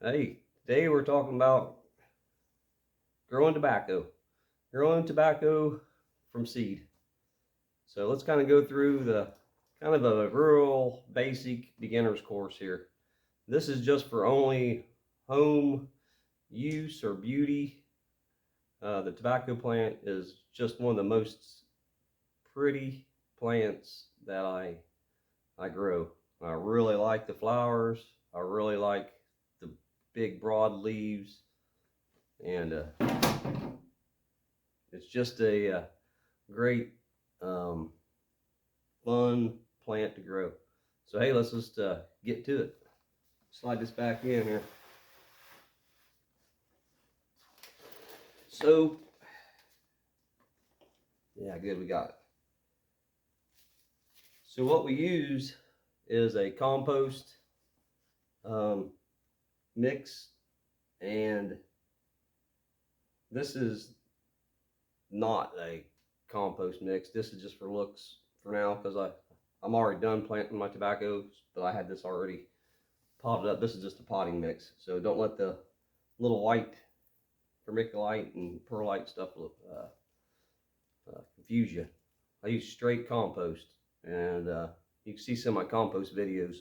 Hey, today we're talking about growing tobacco. Growing tobacco from seed. So let's kind of go through the kind of a rural basic beginner's course here. This is just for only home use or beauty. The tobacco plant is just one of the most pretty plants that I grow. I really like the flowers. I really like the big broad leaves, and it's just a great, um, fun plant to grow. So hey, let's just get to it. Slide this back in here. So yeah, good, we got it. So what we use is a compost um, mix, and this is not a compost mix. This is just for looks for now because I'm already done planting my tobacco, but I had this already potted up. This is just a potting mix, so don't let the little white vermiculite and perlite stuff confuse you. I use straight compost, and you can see some of my compost videos.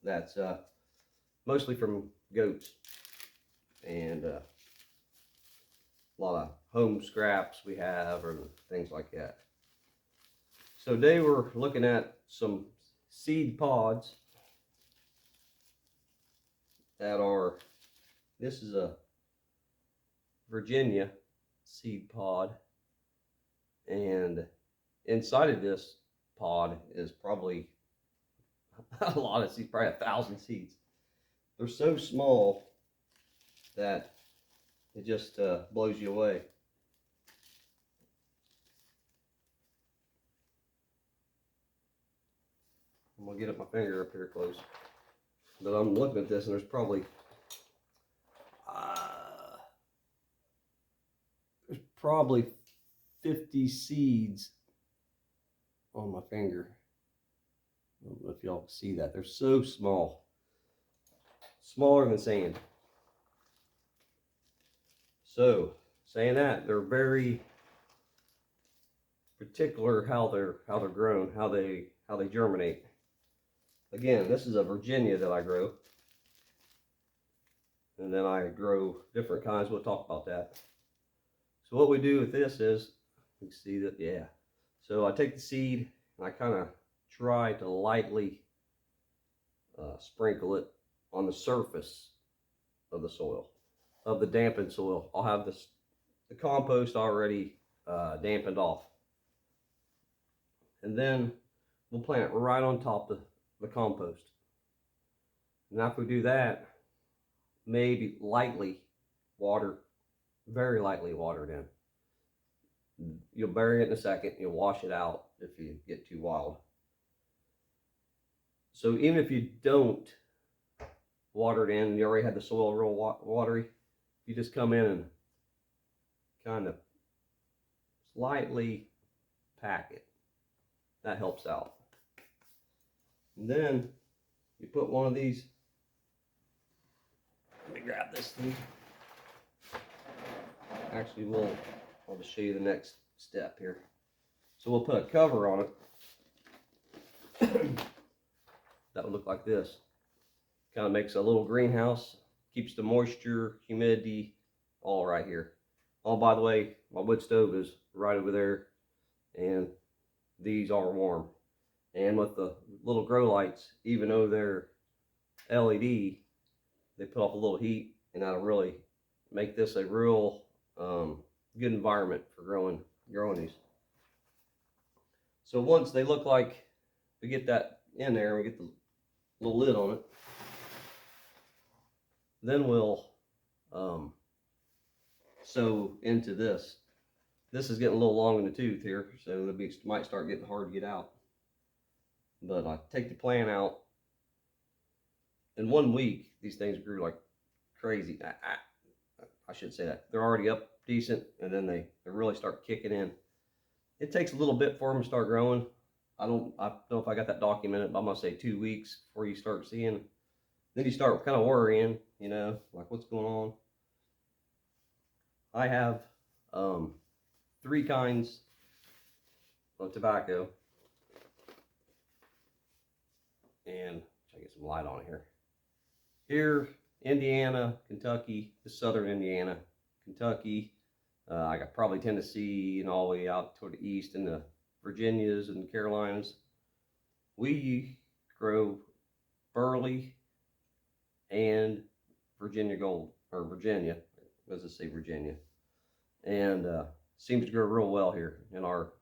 That's mostly from goats and a lot of home scraps we have or things like that. So today we're looking at some seed pods that are, this is a Virginia seed pod, and inside of this pod is probably a lot of seeds, probably 1,000 seeds. They're so small that it just blows you away. I'm gonna get up my finger up here close, but I'm looking at this and there's probably uh, there's probably 50 seeds on my finger. I don't know if y'all can see that. They're so small, smaller than sand. So saying that, they're very particular how they're grown, how they germinate. Again, this is a Virginia that I grow, and then I grow different kinds. We'll talk about that. So what we do with this is, you can see that, yeah. So I take the seed and I kind of try to lightly sprinkle it on the surface of the soil, of the dampened soil. I'll have the compost already dampened off, and then we'll plant it right on top of the compost. And after we do that, maybe lightly water, very lightly water it in. You'll bury it in a second. You'll wash it out if you get too wild. So even if you don't water it in, you already had the soil real watery, you just come in and kind of slightly pack it. That helps out. And then you put one of these, let me grab this thing. Actually, I'll just show you the next step here. So we'll put a cover on it. That would look like this. Kind of makes a little greenhouse, keeps the moisture, humidity, all right here. Oh, by the way, my wood stove is right over there, and these are warm. And with the little grow lights, even though they're LED, they put off a little heat, and that'll really make this a real good environment for growing these. So once they look like we get that in there, we get the little lid on it, then we'll sew into this. This is getting a little long in the tooth here, so it might start getting hard to get out. But I take the plant out. In 1 week, these things grew like crazy. I should say that. They're already up decent, and then they really start kicking in. It takes a little bit for them to start growing. I don't know if I got that documented, but I'm gonna say 2 weeks before you start seeing then you start kind of worrying, you know, like what's going on. I have 3 kinds of tobacco, and try to get some light on here. Here, Indiana, Kentucky, the southern Indiana, Kentucky. I got probably Tennessee and all the way out toward the east and the Virginias and Carolinas. We grow Burley and Virginia Gold, or Virginia, let's just say Virginia, and seems to grow real well here in our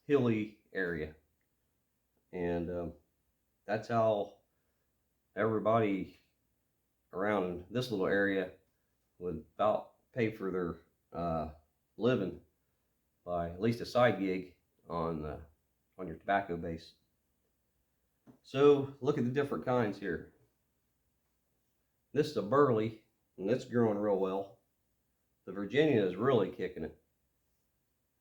hilly area, and that's how everybody around in this little area would about pay for their living by at least a side gig on your tobacco base. So look at the different kinds here. This is a Burley, and it's growing real well. The Virginia is really kicking it.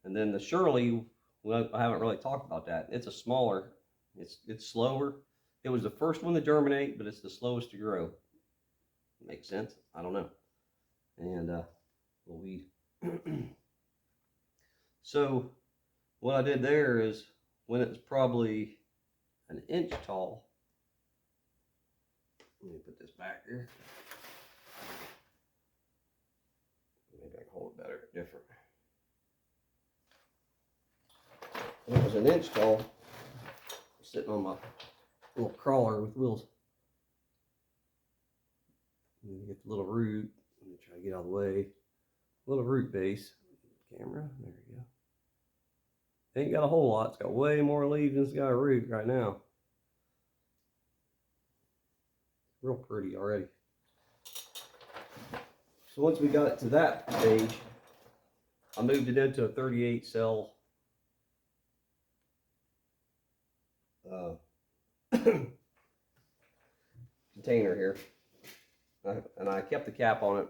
And then the Shirley, well, I haven't really talked about that. It's a smaller, it's slower. It was the first one to germinate, but it's the slowest to grow. Makes sense? I don't know. And well, we so what I did there is when it was probably an inch tall. Let me put this back here. Maybe I can hold it better, different. When it was an inch tall, sitting on my little crawler with wheels. And you get the little root. Let me try to get out of the way. Little root base. Camera, there you go. Ain't got a whole lot. It's got way more leaves than it's got a root right now. Real pretty already. So once we got it to that stage, I moved it into a 38 cell container here, and I kept the cap on it.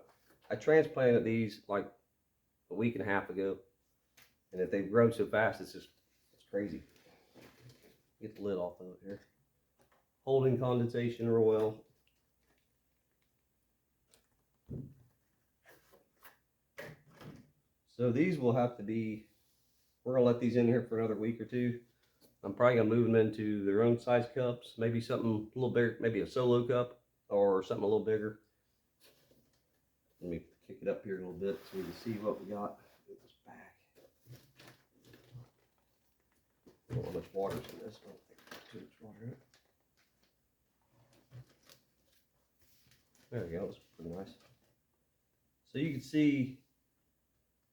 I transplanted these like a week and a half ago, and if they grow so fast, it's crazy. Get the lid off of it here. Holding condensation real well. So these will have to be, we're gonna let these in here for another week or two. I'm probably gonna move them into their own size cups, maybe something a little bigger, maybe a solo cup or something a little bigger. Let me kick it up here a little bit so we can see what we got. Get this back. I don't know how much water's in this. I don't think there's too much water in it. There we go, it's pretty nice. So you can see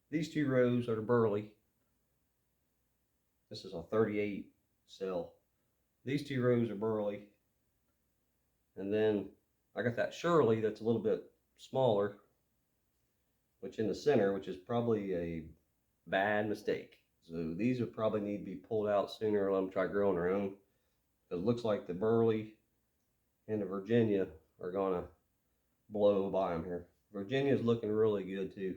these 2 rows are the Burley. This is a 38 cell. These 2 rows are Burley. And then I got that Shirley that's a little bit smaller, which in the center, which is probably a bad mistake. So these would probably need to be pulled out sooner or let them try growing their own. Because it looks like the Burley and the Virginia are gonna blow by them here. Virginia's looking really good too.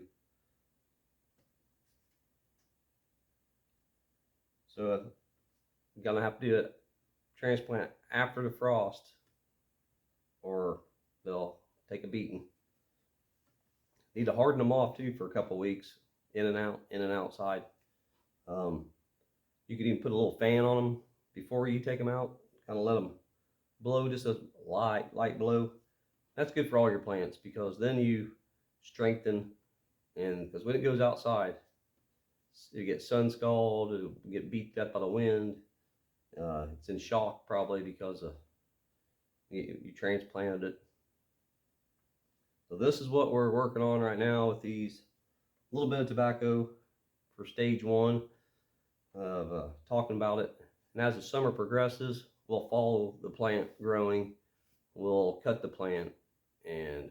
So I'm gonna have to do a transplant after the frost, or they'll take a beating. Need to harden them off too for a couple weeks, in and out, in and outside. You could even put a little fan on them before you take them out. Kind of let them blow, just a light blow. That's good for all your plants because then you strengthen, and because when it goes outside, it gets sun scalded, it'll get beat up by the wind. It's in shock probably because you transplanted it. So this is what we're working on right now with these. A little bit of tobacco for stage 1 of talking about it. And as the summer progresses, we'll follow the plant growing. We'll cut the plant and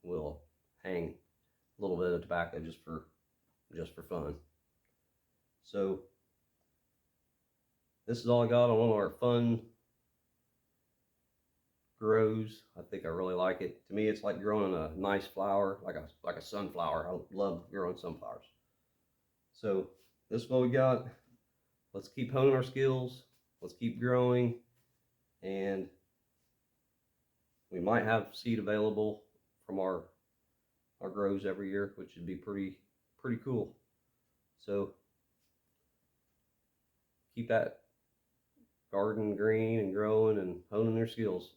we'll hang a little bit of tobacco just for fun. So this is all I got on one of our fun grows. I think I really like it. To me, it's like growing a nice flower, like a sunflower. I love growing sunflowers. So this is what we got. Let's keep honing our skills. Let's keep growing, and we might have seed available from our grows every year, which would be pretty cool. So keep that garden green and growing and honing their skills.